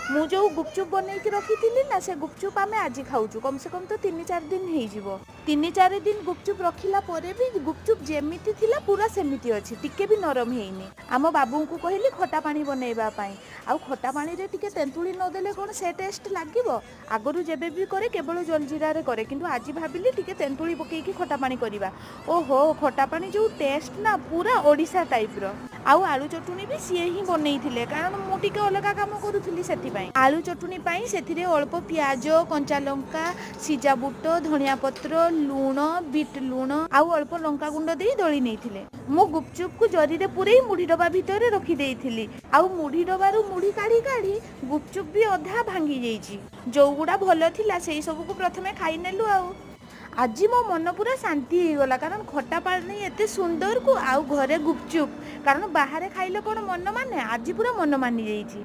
मु जो गुपचुप बनईकी रखी ना से गुपचुप आम आज खाऊँ कम से कम तो 3-4 दिन हो 3-4 दिन गुपचुप रखिला परे भी गुपचुप जेमिति थिला पूरा सेमिति अच्छी टिके भी नरम हेनी। आम बाबू को कहली खटा पानी बनैबा पाई आउ खटा पानी रे टिके तेंतुली नदेले कौन से टेस्ट लागिबो। आगरू जेबे भी करे केवल जलजीरा रे करे किंतु आज भाबिली टिके तेंतुली पकेकी खटा पानी करबा। ओहो खटा पानी जो टेस्ट ना पूरा ओडिशा टाइप रो। आउ आलू चटुनी भी सीए ही बनैथिले कारण मु टिके अलगा काम करूथली सेति आलू चटुनी पाई सेथिरे अल्प प्याज कंचा लंका सिजा बुट धनिया पत्र लूण बीट लूण आउ अल्प लंका गुंड दे दली नहीं मु गुपचुप को जरी रे पूरे मुढ़ी डबा भितर रखी देइथिली आउ मुढ़ी डबारू मुढ़ी काढ़ी काढ़ी गुपचुप भी अधा भांगी जाइछि जो गुड़ा भल थिला सेई सब को प्रथमे खाई नेलु। आउ आज मो मन पूरा शांति हो गला कारण खटा पानी एते सुंदर को आउ घरे गुपचुप कारण बाहर खाइले कौन मन माने आज पूरा मन मानी जाइछि।